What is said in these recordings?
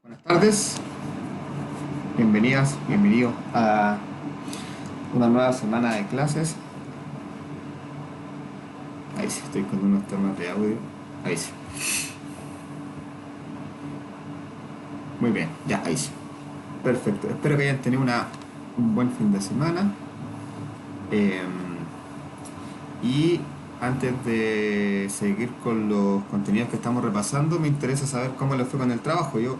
Buenas tardes, bienvenidas, bienvenidos a una nueva semana de clases. Ahí sí, estoy con unos temas de audio. Ahí sí. Muy bien, ya, ahí sí. Perfecto, espero que hayan tenido un buen fin de semana. Eh, y antes de seguir con los contenidos que estamos repasando, me interesa saber cómo les fue con el trabajo. Yo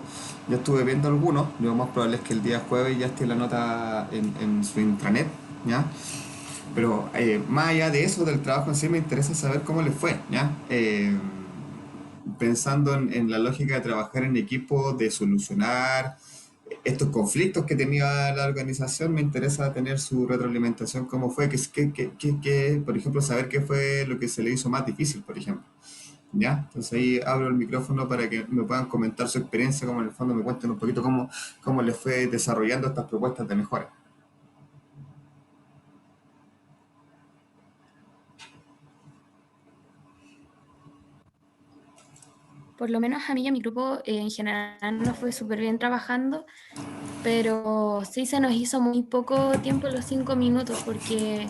estuve viendo algunos, lo más probable es que el día jueves ya esté la nota en su intranet, ¿ya? Pero más allá de eso, del trabajo en sí, me interesa saber cómo les fue, ¿ya? Pensando en la lógica de trabajar en equipo, de solucionar estos conflictos que tenía la organización, me interesa tener su retroalimentación, cómo fue, por ejemplo, saber qué fue lo que se le hizo más difícil, por ejemplo. ¿Ya? Entonces ahí abro el micrófono para que me puedan comentar su experiencia, como en el fondo me cuenten un poquito cómo les fue desarrollando estas propuestas de mejora. Por lo menos a mí y a mi grupo en general nos fue súper bien trabajando, pero sí se nos hizo muy poco tiempo los 5 minutos porque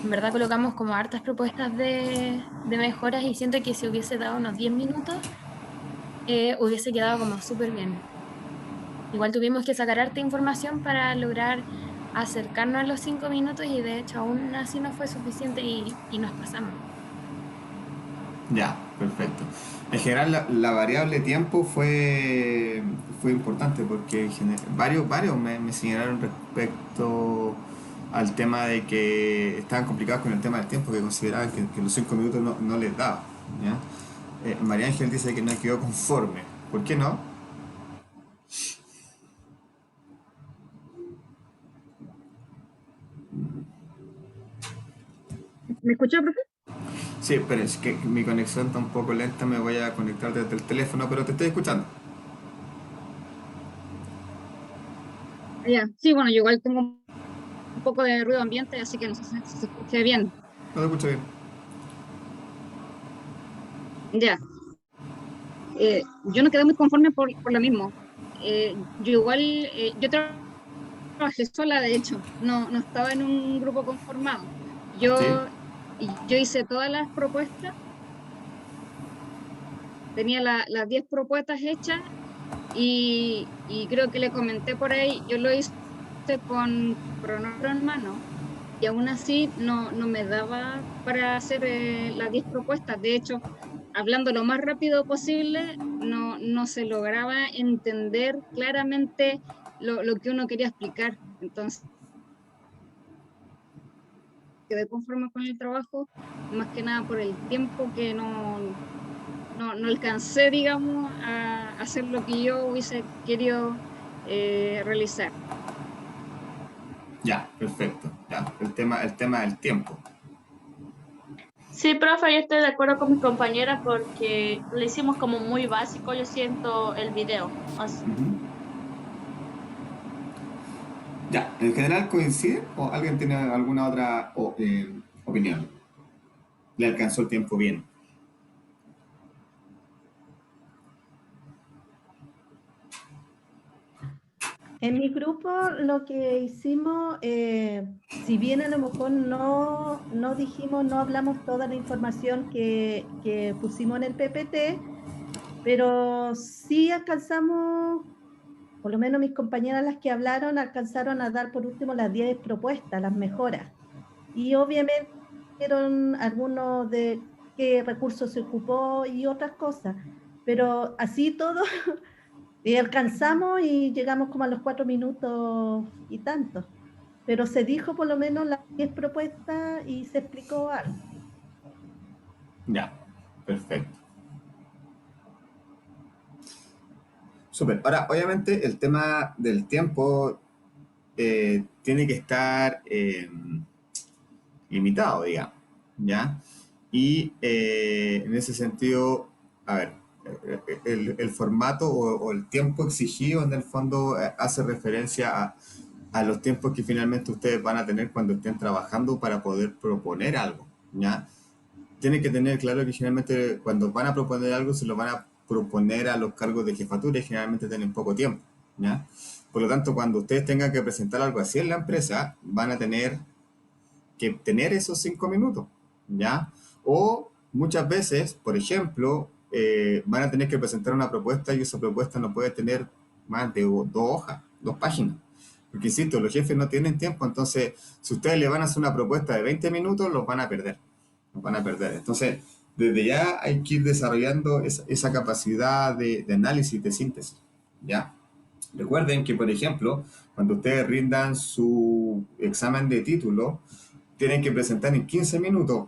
en verdad colocamos como hartas propuestas de mejoras y siento que si hubiese dado unos 10 minutos hubiese quedado como súper bien. Igual tuvimos que sacar harta información para lograr acercarnos a los 5 minutos y de hecho aún así no fue suficiente y nos pasamos. Ya, perfecto. En general, la variable tiempo fue importante porque varios me señalaron respecto al tema de que estaban complicados con el tema del tiempo, que consideraban que los 5 minutos no les daba. ¿Ya? María Ángel dice que no quedó conforme. ¿Por qué no? ¿Me escuchó, profe? Sí, pero es que mi conexión está un poco lenta, me voy a conectar desde el teléfono, pero te estoy escuchando. Ya, sí, bueno, yo igual tengo un poco de ruido ambiente, así que no sé si se escuche bien. No te escucho bien. Ya, yo no quedé muy conforme por lo mismo. Yo igual, yo trabajé sola, de hecho, no estaba en un grupo conformado. ¿Sí? Yo hice todas las propuestas, tenía las 10 propuestas hechas y creo que le comenté por ahí, yo lo hice con cronómetro en mano y aún así no me daba para hacer las 10 propuestas. De hecho, hablando lo más rápido posible, no se lograba entender claramente lo que uno quería explicar. Entonces, quedé conforme con el trabajo, más que nada por el tiempo que no alcancé, digamos, a hacer lo que yo hubiese querido realizar. Ya, perfecto. Ya, el tema del tiempo. Sí, profe, yo estoy de acuerdo con mi compañera porque le hicimos como muy básico, yo siento, el video. Ya, ¿en general coincide o alguien tiene alguna otra opinión? ¿Le alcanzó el tiempo bien? En mi grupo lo que hicimos, si bien a lo mejor no dijimos, no hablamos toda la información que pusimos en el PPT, pero sí alcanzamos, por lo menos mis compañeras las que hablaron, alcanzaron a dar por último las 10 propuestas, las mejoras. Y obviamente vieron algunos de qué recursos se ocupó y otras cosas, pero así todo y alcanzamos y llegamos como a los 4 minutos y tanto. Pero se dijo por lo menos las 10 propuestas y se explicó algo. Ya, perfecto. Súper. Ahora, obviamente, el tema del tiempo tiene que estar limitado, digamos, ¿ya? Y en ese sentido, a ver, el formato o el tiempo exigido en el fondo hace referencia a los tiempos que finalmente ustedes van a tener cuando estén trabajando para poder proponer algo, ¿ya? Tienen que tener claro que generalmente cuando van a proponer algo se lo van a proponer a los cargos de jefatura y generalmente tienen poco tiempo, ¿ya? Por lo tanto, cuando ustedes tengan que presentar algo así en la empresa, van a tener que tener esos 5 minutos, ¿ya? O muchas veces, por ejemplo, van a tener que presentar una propuesta y esa propuesta no puede tener más de 2 hojas, 2 páginas. Porque, insisto, los jefes no tienen tiempo, entonces, si ustedes le van a hacer una propuesta de 20 minutos, los van a perder. Los van a perder. Entonces, desde ya hay que ir desarrollando esa capacidad de análisis, de síntesis, ¿ya? Recuerden que, por ejemplo, cuando ustedes rindan su examen de título, tienen que presentar en 15 minutos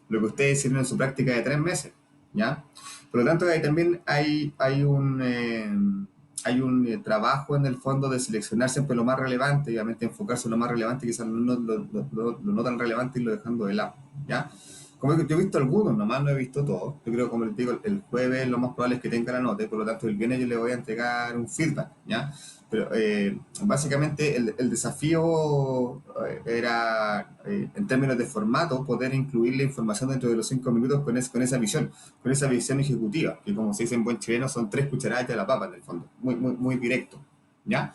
lo que ustedes hicieron en su práctica de 3 meses, ¿ya? Por lo tanto, ahí también hay un trabajo en el fondo de seleccionar siempre lo más relevante, y obviamente enfocarse en lo más relevante, quizás lo no tan relevante y lo dejando de lado, ¿ya? Como yo he visto algunos, nomás no he visto todos. Yo creo, como les digo, el jueves lo más probable es que tenga la nota, y por lo tanto el viernes yo le voy a entregar un feedback, ¿ya? Pero básicamente el desafío era, en términos de formato, poder incluir la información dentro de los 5 minutos con esa visión ejecutiva, que como se dice en buen chileno, son 3 cucharadas de la papa en el fondo, muy directo, ¿ya?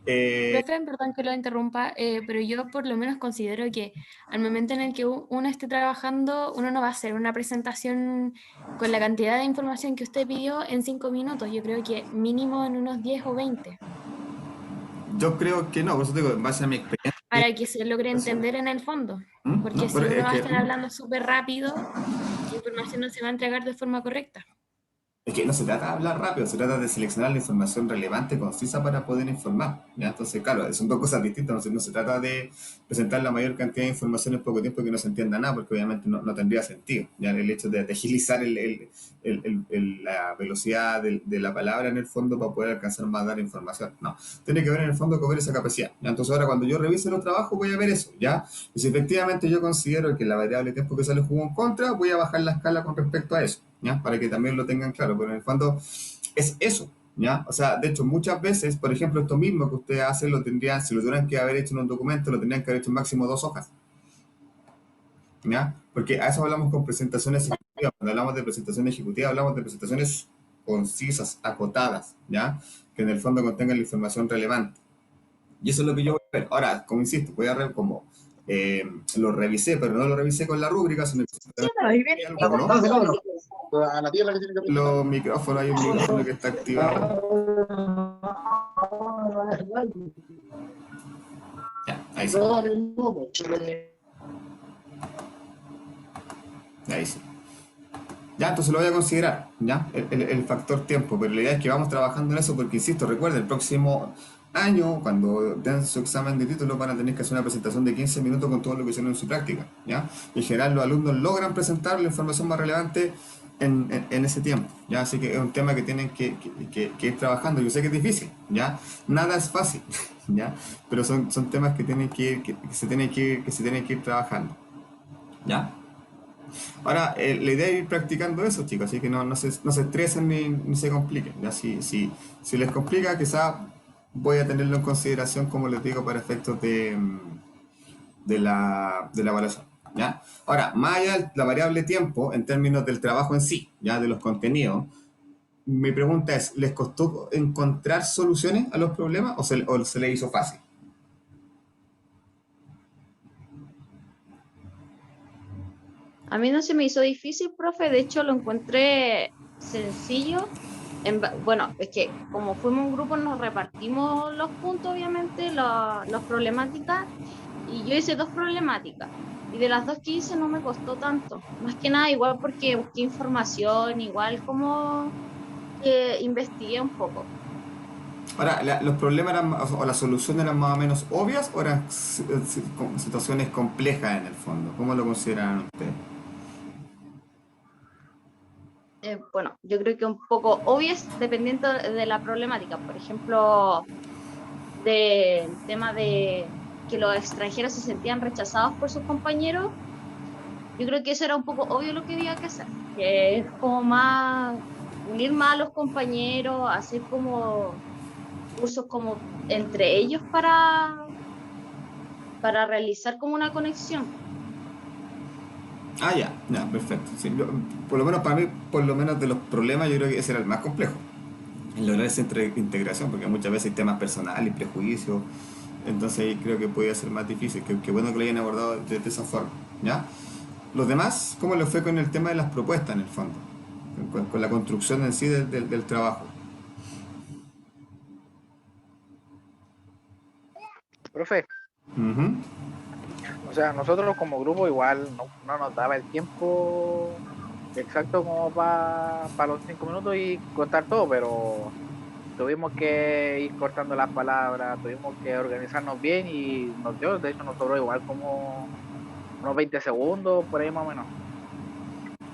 Profe, perdón que lo interrumpa, pero yo por lo menos considero que al momento en el que uno esté trabajando, uno no va a hacer una presentación con la cantidad de información que usted pidió en 5 minutos. Yo creo que mínimo en unos 10 o 20, Yo creo que no, por eso digo, en base a mi experiencia. para que se logre entender en el fondo. Porque No, si pero uno es va a que, estar hablando súper rápido, la información no se va a entregar de forma correcta. no se trata de hablar rápido, se trata de seleccionar la información relevante, concisa para poder informar, ¿ya? Entonces, claro, son 2 cosas distintas, no se trata de presentar la mayor cantidad de información en poco tiempo y que no se entienda nada, porque obviamente no tendría sentido, ¿ya? El hecho de agilizar la velocidad de la palabra en el fondo para poder alcanzar más dar información, no, tiene que ver en el fondo con ver esa capacidad, ¿ya? Entonces ahora cuando yo revise los trabajos voy a ver eso, ¿ya? Y si efectivamente yo considero que la variable tiempo que sale jugó en contra, voy a bajar la escala con respecto a eso, ¿ya? Para que también lo tengan claro, pero en el fondo es eso, ¿ya? O sea, de hecho, muchas veces, por ejemplo, esto mismo que ustedes hacen, si lo tuvieran que haber hecho en un documento, lo tendrían que haber hecho en máximo 2 hojas, ¿ya? Porque a eso hablamos con presentaciones ejecutivas. Cuando hablamos de presentaciones ejecutivas, hablamos de presentaciones concisas, acotadas, ¿ya? Que en el fondo contengan la información relevante. Y eso es lo que yo voy a ver. Ahora, como insisto, voy a ver cómo lo revisé, pero no lo revisé con la rúbrica, sino que A la tierra que tiene que los micrófonos, hay un micrófono que está activado. Ya, ahí sí. Ahí sí. Ya, entonces lo voy a considerar, ¿ya? El factor tiempo, pero la idea es que vamos trabajando en eso porque, insisto, recuerden, el próximo año, cuando den su examen de título, van a tener que hacer una presentación de 15 minutos con todo lo que hicieron en su práctica, ¿ya? Y en general los alumnos logran presentar la información más relevante en ese tiempo, ¿ya? Así que es un tema que tienen que ir trabajando. Yo sé que es difícil, ¿ya? Nada es fácil, ¿ya? Pero son temas que se tienen que ir trabajando, ¿ya? Ahora, la idea es ir practicando eso, chicos, así que no se estresen ni se compliquen, ¿ya? Si les complica, quizá voy a tenerlo en consideración, como les digo, para efectos de la evaluación, ¿ya? Ahora, más allá de la variable tiempo, en términos del trabajo en sí, ya de los contenidos, mi pregunta es, ¿les costó encontrar soluciones a los problemas o se les hizo fácil? A mí no se me hizo difícil, profe, de hecho lo encontré sencillo. Bueno, es que como fuimos un grupo nos repartimos los puntos, obviamente, las problemáticas, y yo hice 2 problemáticas, y de las 2 que hice no me costó tanto, más que nada igual porque busqué información, igual como que investigué un poco. Ahora, ¿los problemas o las soluciones eran más o menos obvias o eran situaciones complejas en el fondo? ¿Cómo lo consideran ustedes? Bueno, yo creo que un poco obvias dependiendo de la problemática. Por ejemplo, del tema de que los extranjeros se sentían rechazados por sus compañeros, yo creo que eso era un poco obvio lo que había que hacer, que es como más unir más a los compañeros, hacer como cursos como entre ellos para realizar como una conexión. Ah, ya, perfecto. Sí, por lo menos para mí, por lo menos de los problemas, yo creo que ese era el más complejo, en lograr esa integración, porque muchas veces hay temas personales, prejuicios, entonces creo que podía ser más difícil. Qué bueno que lo hayan abordado de esa forma, ¿ya? Los demás, ¿cómo les fue con el tema de las propuestas en el fondo? Con la construcción en sí del trabajo. Profe, Ujú. o sea, nosotros como grupo igual no nos daba el tiempo exacto como para los 5 minutos y contar todo, pero tuvimos que ir cortando las palabras, tuvimos que organizarnos bien y nos dio, de hecho nos sobró igual como unos 20 segundos, por ahí más o menos.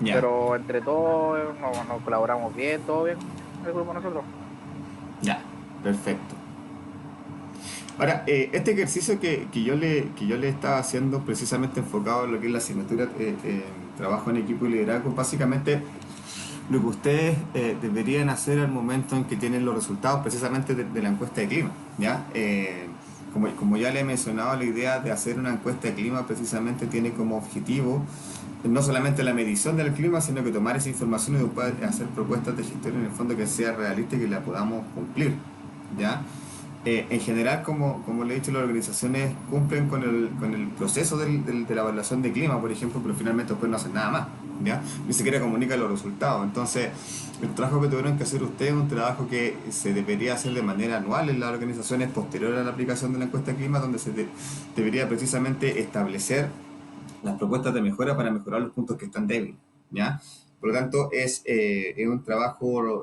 Ya, Pero entre todos nos colaboramos bien, todo bien, el grupo nosotros. ya, perfecto. Ahora, este ejercicio que yo le estaba haciendo precisamente enfocado en lo que es la asignatura trabajo en equipo y liderazgo, básicamente lo que ustedes deberían hacer al momento en que tienen los resultados precisamente de la encuesta de clima, ¿ya? Como ya le he mencionado, la idea de hacer una encuesta de clima precisamente tiene como objetivo no solamente la medición del clima, sino que tomar esa información y después hacer propuestas de gestión en el fondo que sea realista y que la podamos cumplir, ¿ya? En general, como le he dicho, las organizaciones cumplen con el proceso de la evaluación de clima, por ejemplo, pero finalmente después no hacen nada más, ¿ya? Ni siquiera comunican los resultados. Entonces, el trabajo que tuvieron que hacer ustedes es un trabajo que se debería hacer de manera anual en las organizaciones posterior a la aplicación de la encuesta de clima, donde debería precisamente establecer las propuestas de mejora para mejorar los puntos que están débiles, ¿ya? Por lo tanto, es un trabajo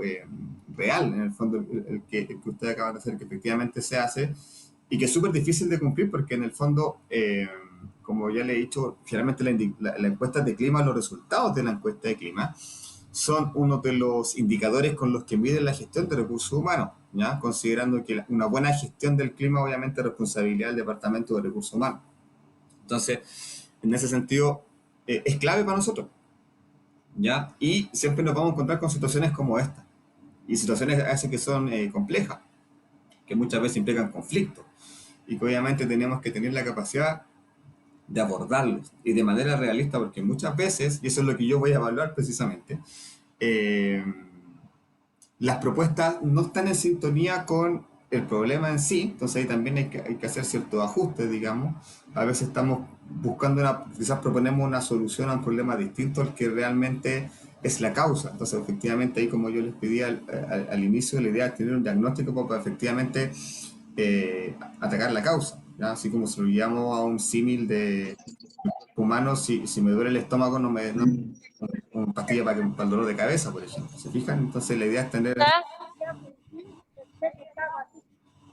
real, en el fondo, el que ustedes acaban de hacer, que efectivamente se hace y que es súper difícil de cumplir porque en el fondo, como ya le he dicho, finalmente la encuesta de clima, los resultados de la encuesta de clima son uno de los indicadores con los que miden la gestión de recursos humanos, ¿ya? Considerando que una buena gestión del clima obviamente es responsabilidad del Departamento de Recursos Humanos. Entonces, en ese sentido, es clave para nosotros, ¿ya? Y siempre nos vamos a encontrar con situaciones como esta, y situaciones a veces que son complejas, que muchas veces implican conflictos, y que obviamente tenemos que tener la capacidad de abordarlos, y de manera realista, porque muchas veces, y eso es lo que yo voy a evaluar precisamente, eh, las propuestas no están en sintonía con el problema en sí, entonces ahí también hay que hacer ciertos ajustes, digamos. A veces estamos buscando quizás proponemos una solución a un problema distinto al que realmente es la causa. Entonces, efectivamente, ahí como yo les pedí al inicio, la idea es tener un diagnóstico para efectivamente atacar la causa, ¿ya? Así como si lo guiamos a un símil de humano, si me duele el estómago, no una pastilla para el dolor de cabeza, por ejemplo. ¿Se fijan? Entonces la idea es tener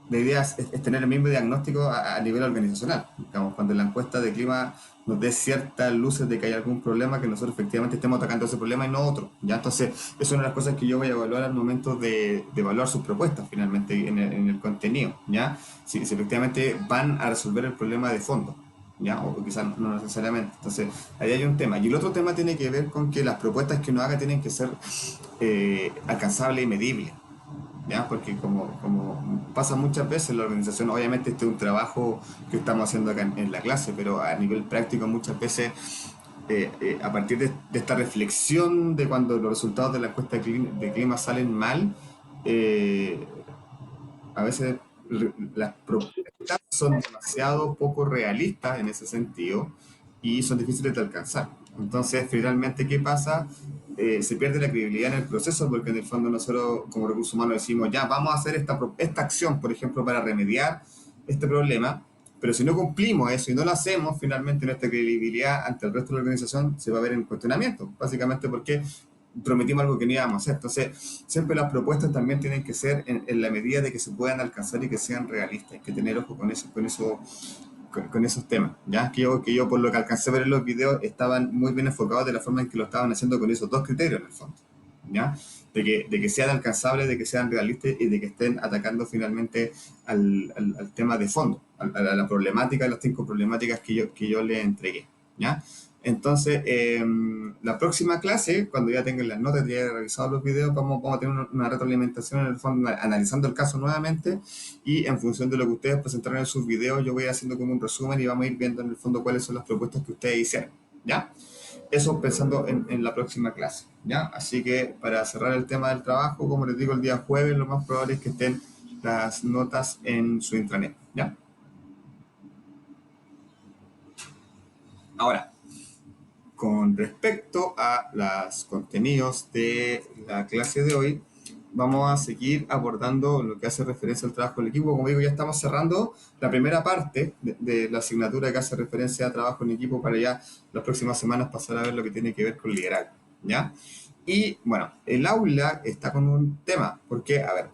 es tener el mismo diagnóstico a nivel organizacional. Digamos, cuando la encuesta de clima nos dé ciertas luces de que hay algún problema, que nosotros efectivamente estemos atacando ese problema y no otro. ¿Ya? Entonces, es una de las cosas que yo voy a evaluar al momento de evaluar sus propuestas finalmente en el contenido. ¿Ya? Si efectivamente van a resolver el problema de fondo. ¿Ya? O quizás no necesariamente. Entonces, ahí hay un tema. Y el otro tema tiene que ver con que las propuestas que uno haga tienen que ser alcanzables y medibles. ¿Ya? Porque como pasa muchas veces en la organización, obviamente este es un trabajo que estamos haciendo acá en la clase, pero a nivel práctico muchas veces, a partir de esta reflexión de cuando los resultados de la encuesta de clima salen mal, eh, a veces las propuestas son demasiado poco realistas en ese sentido y son difíciles de alcanzar. Entonces, finalmente, ¿qué pasa? Se pierde la credibilidad en el proceso porque en el fondo nosotros como recursos humanos decimos, ya, vamos a hacer esta acción, por ejemplo, para remediar este problema, pero si no cumplimos eso y no lo hacemos, finalmente nuestra credibilidad ante el resto de la organización se va a ver en cuestionamiento, básicamente porque prometimos algo que no íbamos a hacer. Entonces, siempre las propuestas también tienen que ser en la medida de que se puedan alcanzar y que sean realistas. Hay que tener ojo con esos temas. ¿Ya? Que yo, por lo que alcancé a ver en los videos, estaban muy bien enfocados de la forma en que lo estaban haciendo con esos dos criterios, en el fondo. ¿Ya? De que sean alcanzables, de que sean realistas y de que estén atacando finalmente al tema de fondo, a la problemática, las 5 problemáticas que yo le entregué. ¿Ya? Entonces, la próxima clase, cuando ya tengan las notas y ya he revisado los videos, vamos a tener una retroalimentación en el fondo, analizando el caso nuevamente y en función de lo que ustedes presentaron en sus videos, yo voy haciendo como un resumen y vamos a ir viendo en el fondo cuáles son las propuestas que ustedes hicieron. ¿Ya? eso pensando en la próxima clase, ¿ya? Así que para cerrar el tema del trabajo, como les digo, el día jueves lo más probable es que estén las notas en su intranet, ¿ya? Ahora, con respecto a los contenidos de la clase de hoy, vamos a seguir abordando lo que hace referencia al trabajo en equipo. Como digo, ya estamos cerrando la primera parte de la asignatura que hace referencia a trabajo en equipo para ya las próximas semanas pasar a ver lo que tiene que ver con liderazgo, ¿ya? Y bueno, el aula está con un tema, porque, a ver,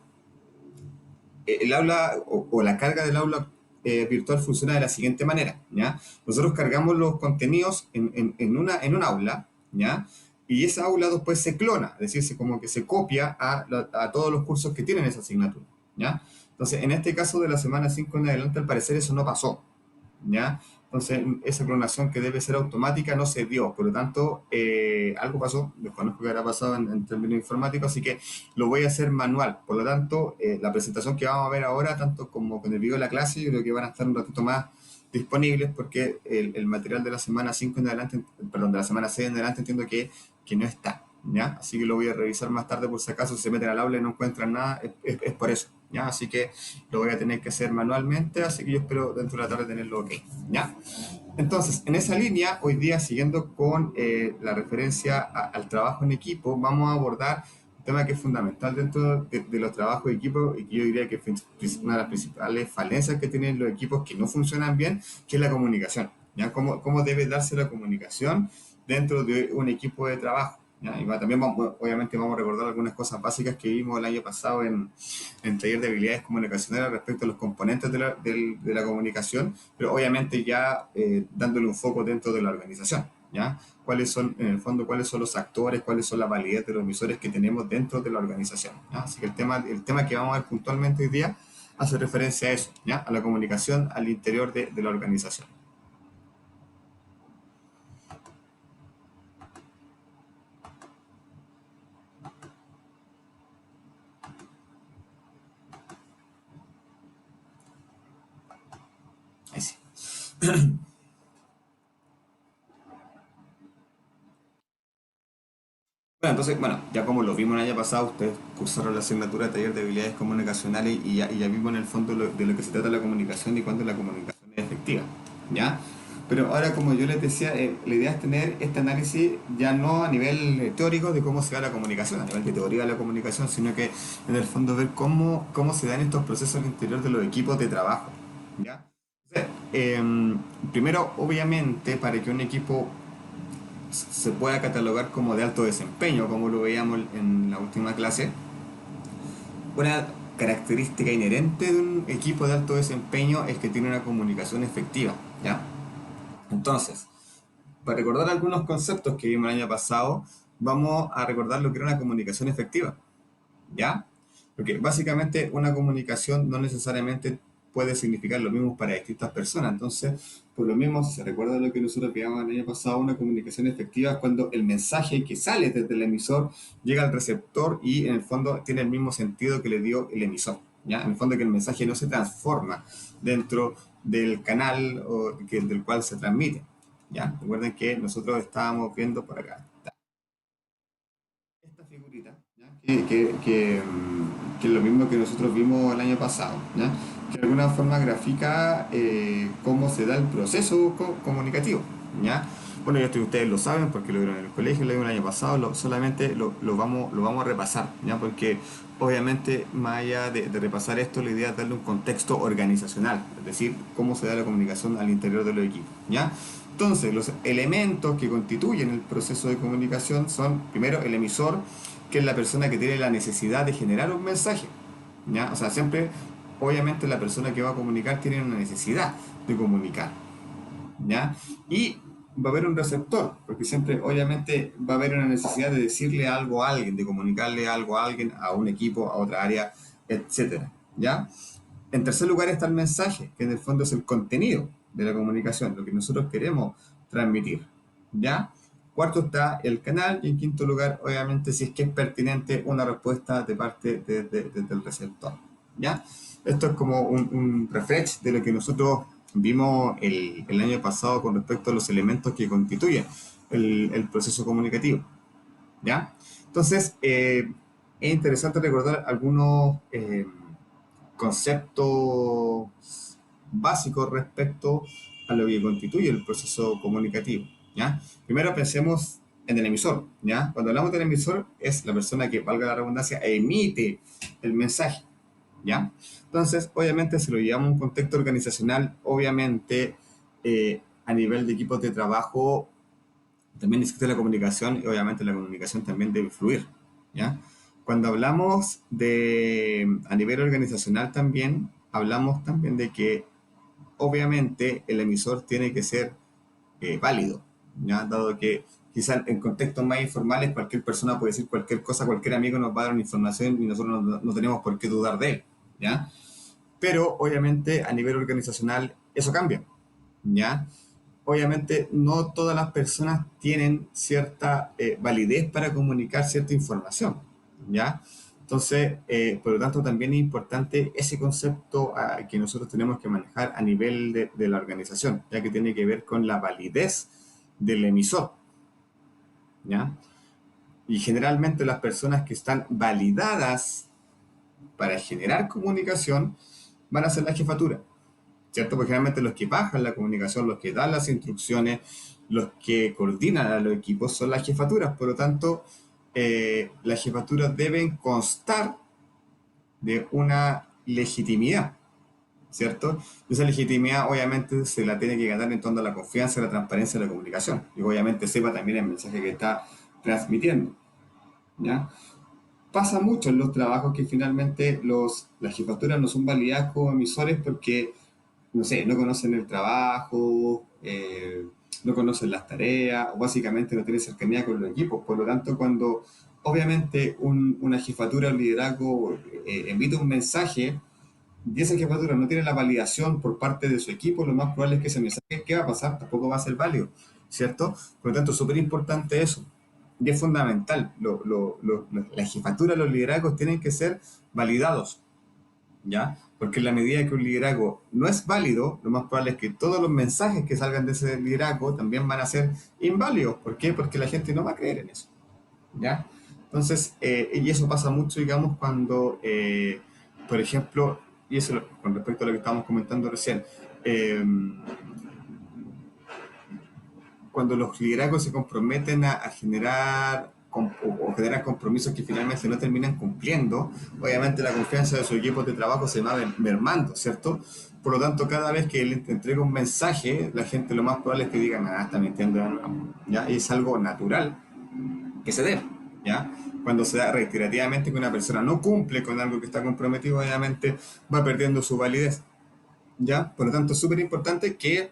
el aula o la carga del aula virtual funciona de la siguiente manera, ¿ya? Nosotros cargamos los contenidos en un aula, ¿ya? Y esa aula después se clona, es decir, como que se copia a todos los cursos que tienen esa asignatura, ¿ya? Entonces, en este caso de la semana 5 en adelante, al parecer eso no pasó, ¿ya? Entonces, esa clonación que debe ser automática no se dio, por lo tanto, algo pasó, desconozco qué habrá pasado en términos informáticos, así que lo voy a hacer manual. Por lo tanto, la presentación que vamos a ver ahora, tanto como con el video de la clase, yo creo que van a estar un ratito más disponibles porque el material de la semana 5 en adelante, perdón, de la semana 6 en adelante entiendo que no está, ¿ya? Así que lo voy a revisar más tarde por si acaso se meten al aula y no encuentran nada, es por eso, ¿ya? Así que lo voy a tener que hacer manualmente, así que yo espero dentro de la tarde tenerlo ok, ¿ya? Entonces, en esa línea, hoy día, siguiendo con la referencia al trabajo en equipo, vamos a abordar un tema que es fundamental dentro de los trabajos de equipo y que yo diría que es una de las principales falencias que tienen los equipos que no funcionan bien, que es la comunicación, ¿ya? ¿Cómo debe darse la comunicación dentro de un equipo de trabajo? ¿Ya? Y también, obviamente, vamos a recordar algunas cosas básicas que vimos el año pasado en taller de habilidades comunicacionales respecto a los componentes de la comunicación, pero obviamente ya dándole un foco dentro de la organización, ¿ya? Cuáles son, en el fondo, cuáles son los actores, cuáles son la validez de los emisores que tenemos dentro de la organización, ¿ya? Así que el tema que vamos a ver puntualmente hoy día hace referencia a eso, ¿ya? A la comunicación al interior de la organización. Ahí sí. Bueno, entonces, ya como lo vimos el año pasado, ustedes cursaron la asignatura de taller de habilidades comunicacionales y ya vimos en el fondo de lo que se trata la comunicación y cuándo la comunicación es efectiva, ¿ya? Pero ahora, como yo les decía, la idea es tener este análisis ya no a nivel teórico de cómo se da la comunicación, a nivel de teoría de la comunicación, sino que en el fondo ver cómo se dan estos procesos al interior de los equipos de trabajo, ¿ya? Entonces, primero, obviamente, para que un equipo se pueda catalogar como de alto desempeño, como lo veíamos en la última clase, una característica inherente de un equipo de alto desempeño es que tiene una comunicación efectiva, ¿ya? Entonces, para recordar algunos conceptos que vimos el año pasado, vamos a recordar lo que era una comunicación efectiva, ¿ya? Porque básicamente una comunicación no necesariamente puede significar lo mismo para distintas personas. Entonces, por lo mismo, si se recuerda lo que nosotros veíamos el año pasado, una comunicación efectiva es cuando el mensaje que sale desde el emisor llega al receptor y en el fondo tiene el mismo sentido que le dio el emisor, ¿ya? En el fondo que el mensaje no se transforma dentro del canal del cual se transmite, ¿ya? Recuerden que nosotros estábamos viendo por acá esta figurita, ¿ya? Que es lo mismo que nosotros vimos el año pasado, ¿ya? Que de alguna forma grafica cómo se da el proceso comunicativo, ¿ya? Bueno, ustedes lo saben porque lo vieron en el colegio, lo vieron el año pasado, solamente lo vamos a repasar, ¿ya? Porque obviamente, más allá de repasar esto, la idea es darle un contexto organizacional, es decir, cómo se da la comunicación al interior de los equipos, ¿ya? Entonces, los elementos que constituyen el proceso de comunicación son, primero, el emisor, que es la persona que tiene la necesidad de generar un mensaje, ¿ya? O sea, siempre, obviamente, la persona que va a comunicar tiene una necesidad de comunicar, ¿ya? Y va a haber un receptor, porque siempre, obviamente, va a haber una necesidad de decirle algo a alguien, de comunicarle algo a alguien, a un equipo, a otra área, etcétera, ¿ya? En tercer lugar está el mensaje, que en el fondo es el contenido de la comunicación, lo que nosotros queremos transmitir, ¿ya? Cuarto está el canal y en quinto lugar, obviamente, si es que es pertinente una respuesta de parte del receptor, ¿ya? Esto es como un refresh de lo que nosotros vimos el año pasado con respecto a los elementos que constituyen el proceso comunicativo, ¿ya? Entonces, es interesante recordar algunos conceptos básicos respecto a lo que constituye el proceso comunicativo, ¿ya? Primero pensemos en el emisor, ¿ya? Cuando hablamos del emisor es la persona que, valga la redundancia, emite el mensaje, ¿ya? Entonces, obviamente, si lo llevamos a un contexto organizacional, obviamente, a nivel de equipos de trabajo, también existe la comunicación y obviamente la comunicación también debe fluir, ¿ya? Cuando hablamos a nivel organizacional también, hablamos también de que obviamente el emisor tiene que ser válido, ¿ya? Dado que quizás en contextos más informales cualquier persona puede decir cualquier cosa, cualquier amigo nos va a dar una información y nosotros no tenemos por qué dudar de él, ¿ya? Pero obviamente a nivel organizacional eso cambia, ¿ya? Obviamente no todas las personas tienen cierta validez para comunicar cierta información, ¿ya? Entonces, por lo tanto, también es importante ese concepto que nosotros tenemos que manejar a nivel de la organización, ya que tiene que ver con la validez del emisor, ¿ya? Y generalmente las personas que están validadas para generar comunicación van a ser la jefatura, ¿cierto? Porque generalmente los que bajan la comunicación, los que dan las instrucciones, los que coordinan a los equipos son las jefaturas. Por lo tanto, las jefaturas deben constar de una legitimidad, ¿cierto? Y esa legitimidad obviamente se la tiene que ganar en torno a la confianza, la transparencia de la comunicación. Y obviamente sepa también el mensaje que está transmitiendo, ¿ya? Pasa mucho en los trabajos que finalmente las jefaturas no son validadas como emisores porque no sé, no conocen el trabajo, no conocen las tareas, o básicamente no tienen cercanía con los equipos. Por lo tanto, cuando obviamente una jefatura o liderazgo emite un mensaje y esa jefatura no tiene la validación por parte de su equipo, lo más probable es que ese mensaje, ¿qué va a pasar? Tampoco va a ser válido, ¿cierto? Por lo tanto, es súper importante eso. Y es fundamental, la jefatura, los liderazgos tienen que ser validados, ¿ya? Porque en la medida que un liderazgo no es válido, lo más probable es que todos los mensajes que salgan de ese liderazgo también van a ser inválidos. ¿Por qué? Porque la gente no va a creer en eso, ¿ya? Entonces, y eso pasa mucho, digamos, cuando, por ejemplo, y eso con respecto a lo que estábamos comentando recién, cuando los liderazgos se comprometen a generar o generar compromisos que finalmente no terminan cumpliendo, obviamente la confianza de sus equipos de trabajo se va mermando, ¿cierto? Por lo tanto, cada vez que él te entrega un mensaje, la gente lo más probable es que digan, está mintiendo de nuevo, ¿ya? Y es algo natural que se dé, ¿ya? Cuando se da reiterativamente que una persona no cumple con algo que está comprometido, obviamente va perdiendo su validez, ¿ya? Por lo tanto, es súper importante que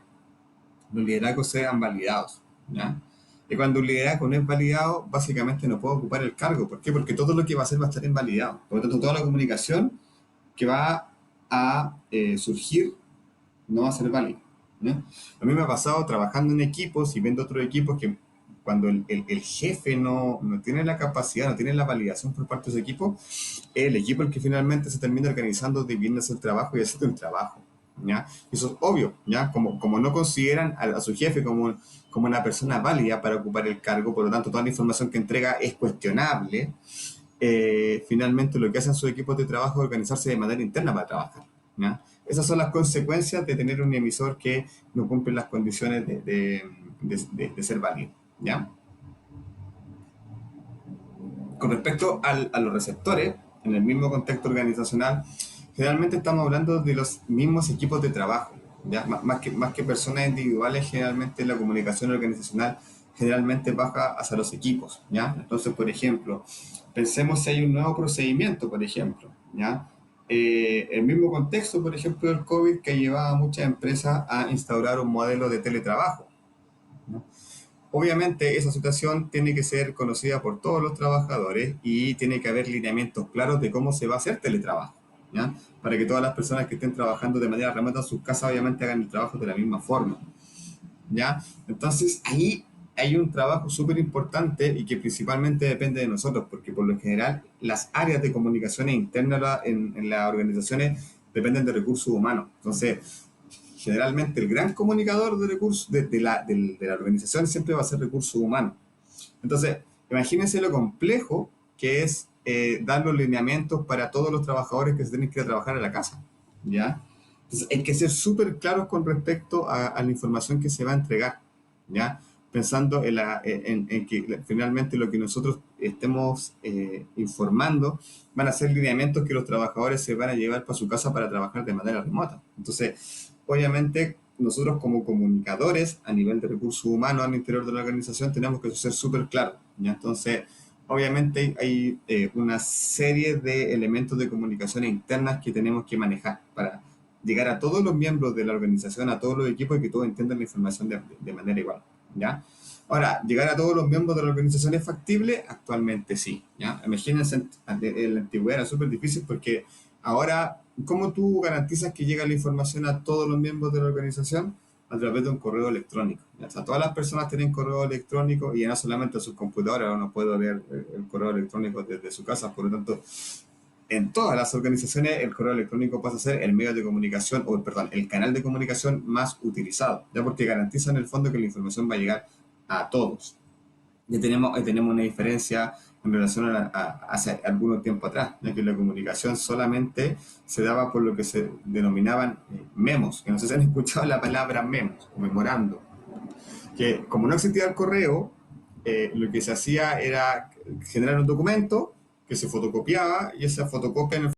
los liderazgos sean validados, ¿ya? Y cuando un liderazgo no es validado, básicamente no puede ocupar el cargo. ¿Por qué? Porque todo lo que va a hacer va a estar invalidado. Por lo tanto, toda la comunicación que va a surgir no va a ser válida, ¿ya? A mí me ha pasado trabajando en equipos y viendo otros equipos que cuando el jefe no tiene la capacidad, no tiene la validación por parte de su equipo, el equipo el que finalmente se termina organizando, dividiéndose el trabajo y haciendo el trabajo, ¿ya? Eso es obvio, ¿ya? Como no consideran a su jefe como una persona válida para ocupar el cargo, por lo tanto toda la información que entrega es cuestionable, finalmente lo que hacen sus equipos de trabajo es organizarse de manera interna para trabajar, ¿ya? Esas son las consecuencias de tener un emisor que no cumple las condiciones de ser válido, ¿ya? Con respecto a los receptores, en el mismo contexto organizacional, generalmente estamos hablando de los mismos equipos de trabajo, ¿ya? Más que personas individuales, generalmente la comunicación organizacional generalmente baja hacia los equipos, ¿ya? Entonces, por ejemplo, pensemos si hay un nuevo procedimiento, por ejemplo, ¿ya? El mismo contexto, por ejemplo, del COVID que llevaba a muchas empresas a instaurar un modelo de teletrabajo, ¿no? Obviamente esa situación tiene que ser conocida por todos los trabajadores y tiene que haber lineamientos claros de cómo se va a hacer teletrabajo, ¿ya? Para que todas las personas que estén trabajando de manera remota en sus casas obviamente hagan el trabajo de la misma forma, ¿ya? Entonces ahí hay un trabajo súper importante y que principalmente depende de nosotros, porque por lo general las áreas de comunicaciones internas en las organizaciones dependen de recursos humanos. Entonces, generalmente el gran comunicador de recursos de la organización siempre va a ser recursos humanos. Entonces, imagínense lo complejo que es dar los lineamientos para todos los trabajadores que se tienen que ir a trabajar a la casa, ¿ya? Entonces, hay que ser súper claros con respecto a la información que se va a entregar, ¿ya? Pensando en que finalmente lo que nosotros estemos informando van a ser lineamientos que los trabajadores se van a llevar para su casa para trabajar de manera remota. Entonces, obviamente, nosotros como comunicadores a nivel de recursos humanos al interior de la organización tenemos que ser súper claros, ¿ya? Entonces, obviamente hay una serie de elementos de comunicación internas que tenemos que manejar para llegar a todos los miembros de la organización, a todos los equipos y que todos entiendan la información de manera igual, ¿ya? Ahora, ¿llegar a todos los miembros de la organización es factible? Actualmente sí, ¿ya? Imagínense, en la antigüedad era súper difícil porque ahora, ¿cómo tú garantizas que llega la información a todos los miembros de la organización? A través de un correo electrónico, ¿ya? O sea, todas las personas tienen correo electrónico y no solamente sus computadoras, uno puede ver el correo electrónico desde su casa, por lo tanto, en todas las organizaciones el correo electrónico pasa a ser el medio de comunicación, o perdón, el canal de comunicación más utilizado, ya porque garantiza en el fondo que la información va a llegar a todos. Ya tenemos una diferencia en relación hace algún tiempo atrás, ya que la comunicación solamente se daba por lo que se denominaban memos, que no sé si han escuchado la palabra memos o memorando, que como no existía el correo, lo que se hacía era generar un documento que se fotocopiaba y esa fotocopia en el